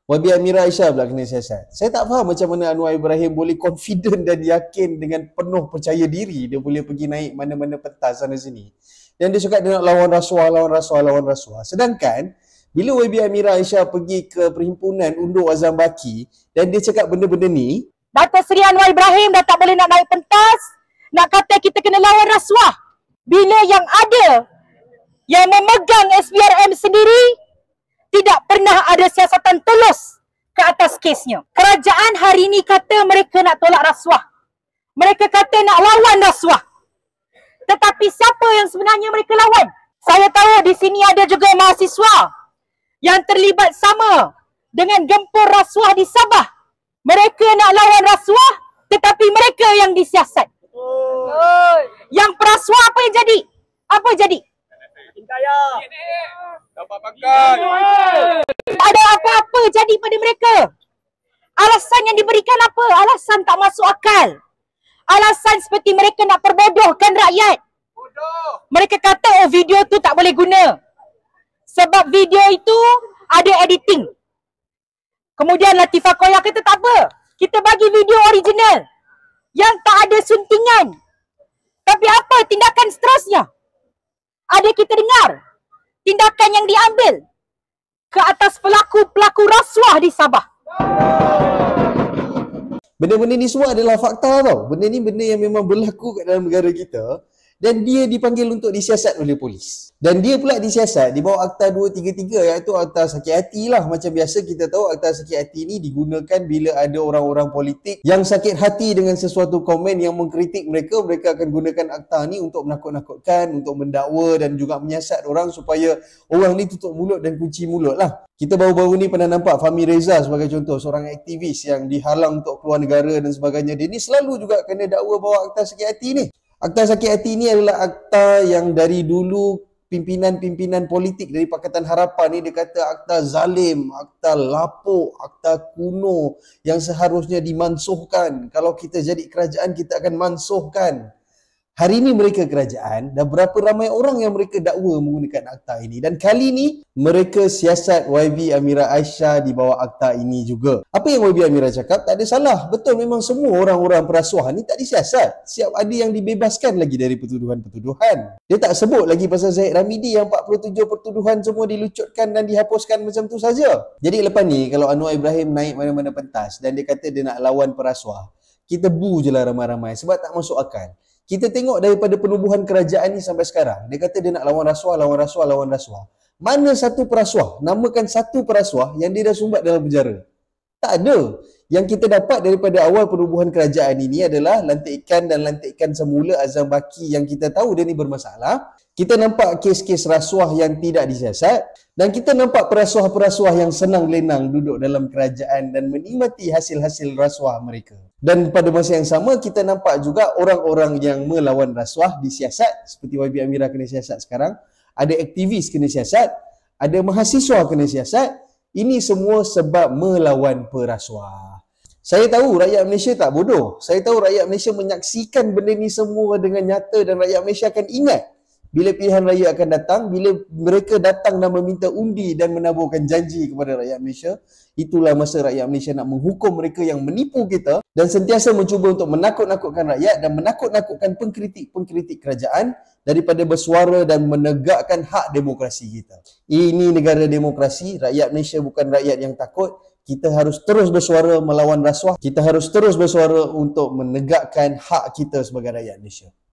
YB Amira Aisyah pula kena siasat. Saya tak faham macam mana Anwar Ibrahim boleh confident dan yakin dengan penuh percaya diri dia boleh pergi naik mana-mana pentas sana sini. Dan dia cakap dia nak lawan rasuah. Sedangkan bila YB Amira Aisyah pergi ke perhimpunan undur Azam Baki dan dia cakap benda-benda ni, Dato' Seri Anwar Ibrahim dah tak boleh nak naik pentas, nak kata kita kena lawan rasuah. Bila yang ada yang memegang SPRM sendiri tidak pernah ada siasatan telus ke atas kesnya. Kerajaan hari ini kata mereka nak tolak rasuah. Mereka kata nak lawan rasuah. Tetapi siapa yang sebenarnya mereka lawan? Saya tahu di sini ada juga mahasiswa yang terlibat sama dengan gempur rasuah di Sabah. Mereka nak lawan rasuah tetapi mereka yang disiasat. Yang perasuah apa yang jadi? Apa jadi? Dapat makan. Tak ada apa-apa jadi pada mereka. Alasan yang diberikan apa? Alasan tak masuk akal. Alasan seperti mereka nak perbodohkan rakyat. Mereka kata video tu tak boleh guna sebab video itu ada editing. Kemudian Latifah Koya kata tak apa, kita bagi video original yang tak ada suntingan. Tapi apa tindakan seterusnya? Ada kita dengar tindakan yang diambil ke atas pelaku-pelaku rasuah di Sabah. benda-benda ni semua adalah fakta tau. Benda ni benda yang memang berlaku kat dalam negara kita dan dia dipanggil untuk disiasat oleh polis. Dan dia pula disiasat di bawah Akta 233 iaitu Akta Sakit Hati lah. Macam biasa kita tahu Akta Sakit Hati ni digunakan bila ada orang-orang politik yang sakit hati dengan sesuatu komen yang mengkritik mereka. Mereka akan gunakan akta ni untuk menakut-nakutkan, untuk mendakwa dan juga menyiasat orang supaya orang ni tutup mulut dan kunci mulut lah. Kita baru-baru ni pernah nampak Fahmi Reza sebagai contoh, seorang aktivis yang dihalang untuk keluar negara dan sebagainya. Dia ni selalu juga kena dakwa bawah Akta Sakit Hati ni. Akta Sakit Hati ni adalah akta yang dari dulu pimpinan-pimpinan politik dari Pakatan Harapan ni dia kata akta zalim, akta lapuk, akta kuno yang seharusnya dimansuhkan. Kalau kita jadi kerajaan, kita akan mansuhkan. Hari ini mereka kerajaan dan berapa ramai orang yang mereka dakwa menggunakan akta ini. Dan kali ini mereka siasat YB Amira Aisyah di bawah akta ini juga. Apa yang YB Amira cakap tak ada salah. Betul, memang semua orang-orang perasuhan ni tak disiasat. Siap ada yang dibebaskan lagi dari pertuduhan-pertuduhan. Dia tak sebut lagi pasal Zahid Ramidi yang 47 pertuduhan semua dilucutkan dan dihapuskan macam tu saja. Jadi lepas ni kalau Anwar Ibrahim naik mana-mana pentas dan dia kata dia nak lawan perasuah, kita bu je lah ramai-ramai sebab tak masuk akal. Kita tengok daripada penubuhan kerajaan ni sampai sekarang. Dia kata dia nak lawan rasuah. Mana satu perasuah? Namakan satu perasuah yang dia dah sumbat dalam penjara. Tak ada. Yang kita dapat daripada awal penubuhan kerajaan ini adalah lantikan semula Azam Baki yang kita tahu dia ni bermasalah. Kita nampak kes-kes rasuah yang tidak disiasat. Dan kita nampak perasuah-perasuah yang senang lenang duduk dalam kerajaan dan menikmati hasil-hasil rasuah mereka. Dan pada masa yang sama kita nampak juga orang-orang yang melawan rasuah disiasat seperti YB Amira kena siasat sekarang. Ada aktivis kena siasat, ada mahasiswa kena siasat. Ini semua sebab melawan perasuah. Saya tahu rakyat Malaysia tak bodoh. Saya tahu rakyat Malaysia menyaksikan benda ni semua dengan nyata dan rakyat Malaysia akan ingat bila pilihan raya akan datang, bila mereka datang dan meminta undi dan menaburkan janji kepada rakyat Malaysia, itulah masa rakyat Malaysia nak menghukum mereka yang menipu kita dan sentiasa mencuba untuk menakut-nakutkan rakyat dan menakut-nakutkan pengkritik-pengkritik kerajaan daripada bersuara dan menegakkan hak demokrasi kita. Ini negara demokrasi, rakyat Malaysia bukan rakyat yang takut. Kita harus terus bersuara melawan rasuah. Kita harus terus bersuara untuk menegakkan hak kita sebagai rakyat Malaysia.